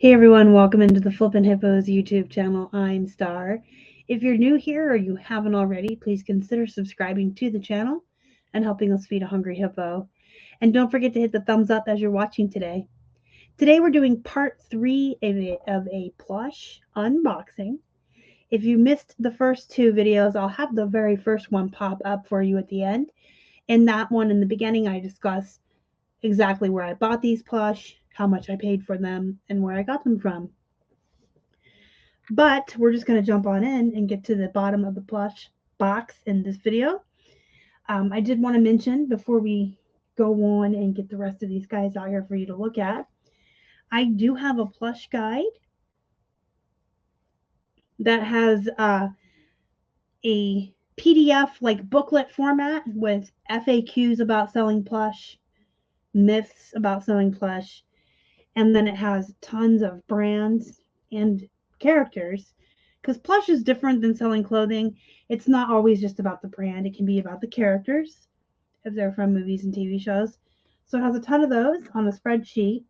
Hey everyone, welcome into the Flippin' Hippos YouTube channel. I'm Star. If you're new here or you haven't already, please consider subscribing to the channel and helping us feed a hungry hippo. And don't forget to hit the thumbs up as you're watching today. Today we're doing part 3 of a plush unboxing. If you missed the first two videos, I'll have the very first one pop up for you at the end. In that one, in the beginning, I discuss exactly where I bought these plush, how much I paid for them, and where I got them from. But we're just going to jump on in and get to the bottom of the plush box in this video. I did want to mention before we go on and get the rest of these guys out here for you to look at, I do have a plush guide that has a PDF like booklet format with FAQs about selling plush, myths about selling plush, and then it has tons of brands and characters, because plush is different than selling clothing. It's not always just about the brand. It can be about the characters if they're from movies and TV shows. So it has a ton of those on a spreadsheet,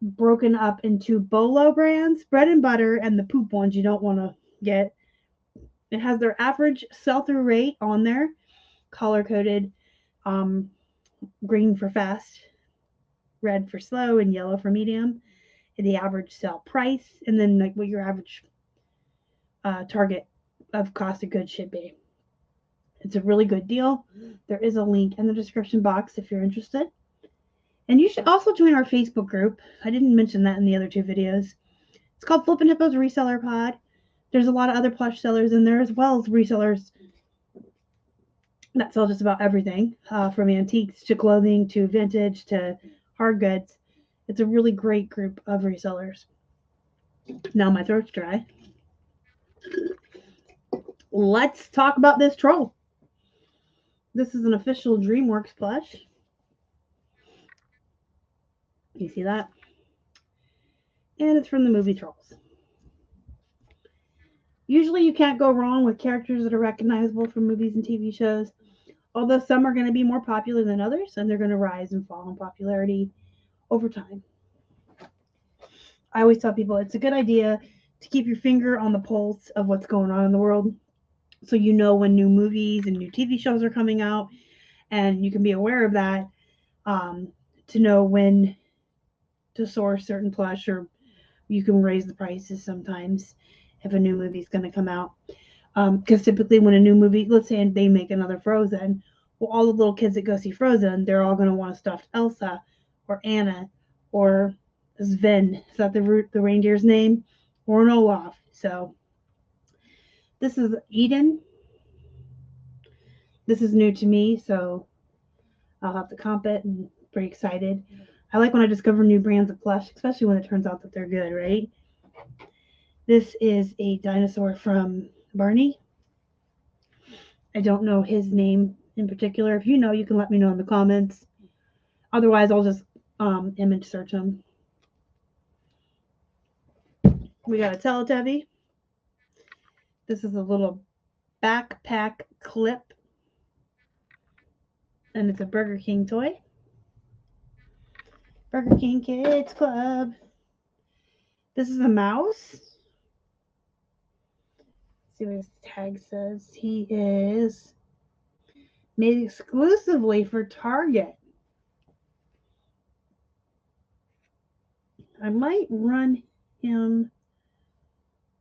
broken up into Bolo brands, bread and butter, and the poop ones you don't want to get. It has their average sell-through rate on there, color-coded, green for fast, red for slow, and yellow for medium, and the average sell price, and then like what your average target of cost of goods should be. It's a really good deal. There is a link in the description box if you're interested. And you should also join our Facebook group. I didn't mention that in the other two videos. It's called Flippin' Hippos Reseller Pod. There's a lot of other plush sellers in there, as well as resellers that sell just about everything, from antiques to clothing to vintage to hard goods. It's a really great group of resellers. Now my throat's dry. Let's talk about this troll. This is an official DreamWorks plush. You see that? And it's from the movie Trolls. Usually you can't go wrong with characters that are recognizable from movies and TV shows, although some are going to be more popular than others, and they're going to rise and fall in popularity over time. I always tell people it's a good idea to keep your finger on the pulse of what's going on in the world, so you know when new movies and new TV shows are coming out, and you can be aware of that, to know when to source certain plush, or you can raise the prices sometimes if a new movie is going to come out. Because typically when a new movie, let's say they make another Frozen, well, all the little kids that go see Frozen, they're all going to want a stuffed Elsa or Anna or Sven. Is that the reindeer's name? Or an Olaf. So this is Eden. This is new to me, so I'll have to comp it, and pretty excited. I like when I discover new brands of plush, especially when it turns out that they're good, right? This is a dinosaur from Barney. I don't know his name in particular. If you know, you can let me know in the comments. Otherwise, I'll just image search him. We got a Teletubby. This is a little backpack clip, and it's a Burger King toy. Burger King Kids Club. This is a mouse. Let's see what his tag says. He is made exclusively for Target. I might run him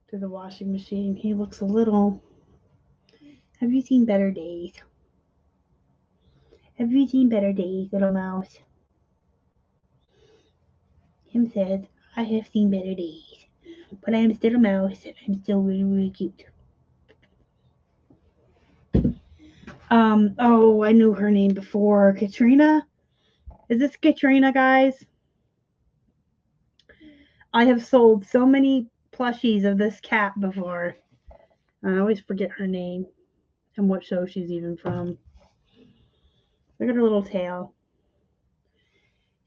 to the washing machine. He looks a little... Have you seen better days? Have you seen better days, little mouse? Him says, I have seen better days, but I am still a mouse, and I'm still really, really cute. Oh, I knew her name before. Katrina? Is this Katrina, guys? I have sold so many plushies of this cat before. I always forget her name and what show she's even from. Look at her little tail.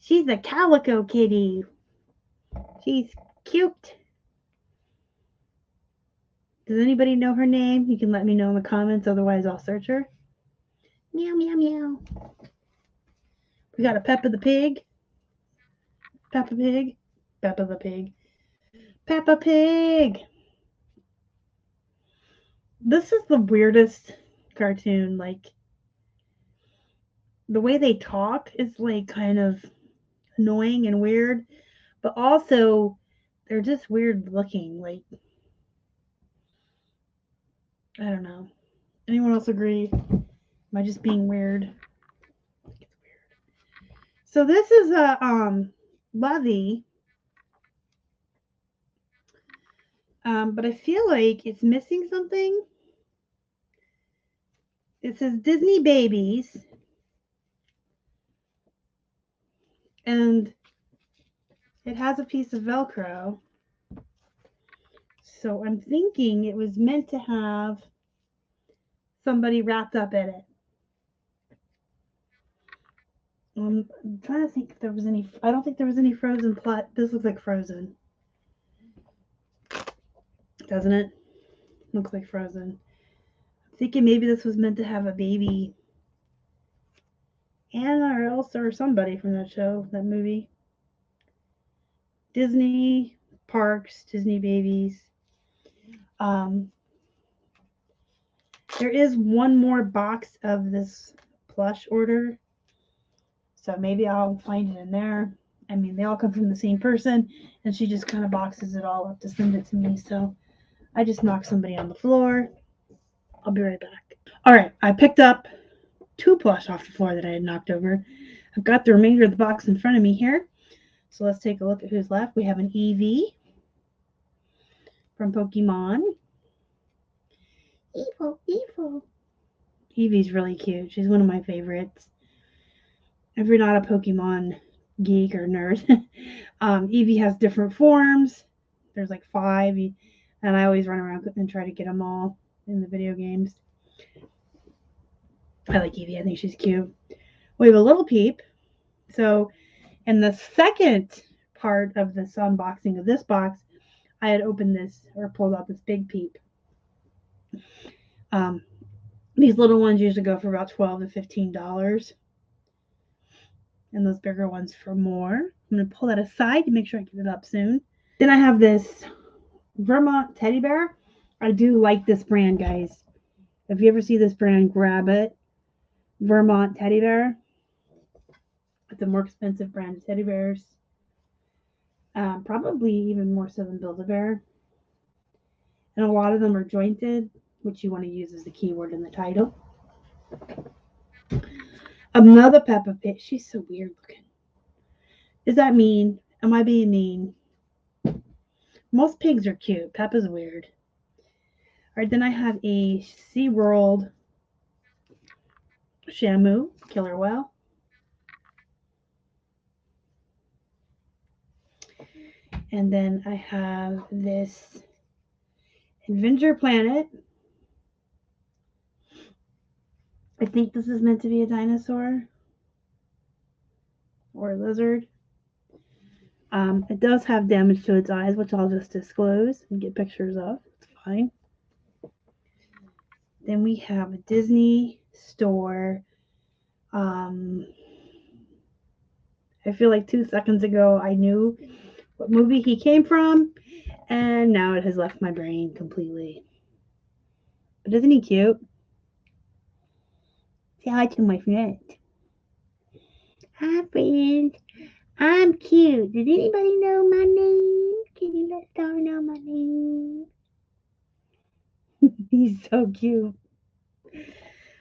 She's a calico kitty. She's cute. Does anybody know her name? You can let me know in the comments. Otherwise, I'll search her. Meow, meow, meow. We got a Peppa the Pig. Peppa Pig. Peppa the Pig. Peppa Pig! This is the weirdest cartoon. Like, the way they talk is like kind of annoying and weird, but also they're just weird looking. Like, I don't know. Anyone else agree? Am I just being weird? So this is a Levy, but I feel like it's missing something. It says Disney Babies, and it has a piece of Velcro. So I'm thinking it was meant to have somebody wrapped up in it. I'm trying to think if there was any. I don't think there was any Frozen plot. This looks like Frozen, doesn't it? Looks like Frozen. I'm thinking maybe this was meant to have a baby Anna or Elsa or somebody from that show, that movie. Disney parks, Disney babies. There is one more box of this plush order, so maybe I'll find it in there. I mean, they all come from the same person, and she just kind of boxes it all up to send it to me. So I just knocked somebody on the floor. I'll be right back. All right, I picked up 2 plush off the floor that I had knocked over. I've got the remainder of the box in front of me here. So let's take a look at who's left. We have an Eevee from Pokemon. Eevee. Eevee's really cute. She's one of my favorites. If you're not a Pokemon geek or nerd, Eevee has different forms. There's like 5, and I always run around and try to get them all in the video games. I like Eevee. I think she's cute. We have a little Peep. So in the second part of this unboxing of this box, I had opened this or pulled out this big Peep. These little ones usually go for about $12 to $15, and those bigger ones for more. I'm going to pull that aside to make sure I get it up soon. Then I have this Vermont teddy bear. I do like this brand, guys. If you ever see this brand, grab it. Vermont teddy bear. It's a more expensive brand of teddy bears. Probably even more so than Build-A-Bear. And a lot of them are jointed, which you want to use as the keyword in the title. Another Peppa Pig. She's so weird looking. Is that mean? Am I being mean? Most pigs are cute. Peppa's weird. All right, then I have a SeaWorld Shamu killer whale. And then I have this Adventure Planet. I think this is meant to be a dinosaur or a lizard. It does have damage to its eyes, which I'll just disclose and get pictures of. It's fine. Then we have a Disney store. I feel like 2 seconds ago I knew what movie he came from, and now it has left my brain completely. But isn't he cute? Say hi to my friend. Hi, friend. I'm cute. Does anybody know my name? Can you let Star know my name? He's so cute.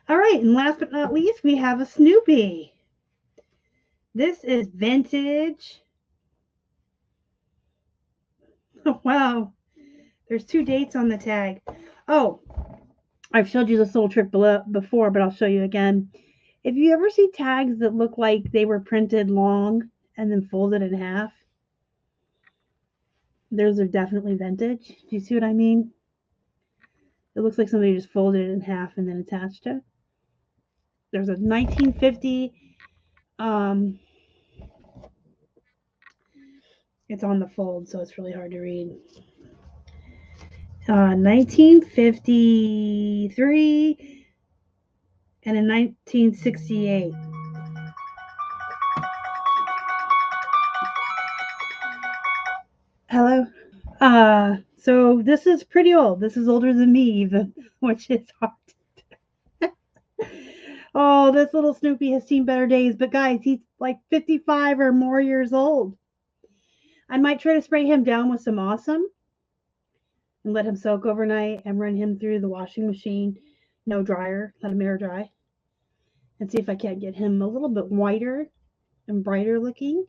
All right, and last but not least, we have a Snoopy. This is vintage. Oh, wow. There's 2 dates on the tag. Oh, I've showed you this little trick before, but I'll show you again. If you ever see tags that look like they were printed long and then folded in half, those are definitely vintage. Do you see what I mean? It looks like somebody just folded it in half and then attached it. There's a 1950. It's on the fold, so it's really hard to read. 1953 and in 1968. Hello. So this is pretty old. This is older than me even, which is hard. Oh, this little Snoopy has seen better days, but guys, he's like 55 or more years old. I might try to spray him down with some awesome and let him soak overnight and run him through the washing machine. No dryer, let him air dry. And see if I can't get him a little bit whiter and brighter looking.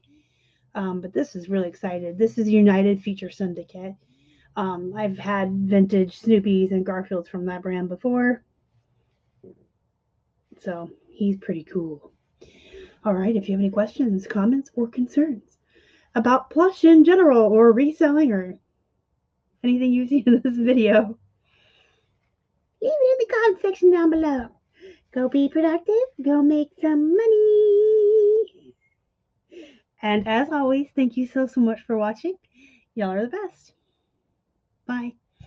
But this is really excited. This is United Feature Syndicate. I've had vintage Snoopies and Garfields from that brand before. So he's pretty cool. All right, if you have any questions, comments, or concerns about plush in general or reselling or anything you see in this video, leave it in the comment section down below. Go be productive, go make some money. And as always, thank you so much for watching. Y'all are the best. Bye.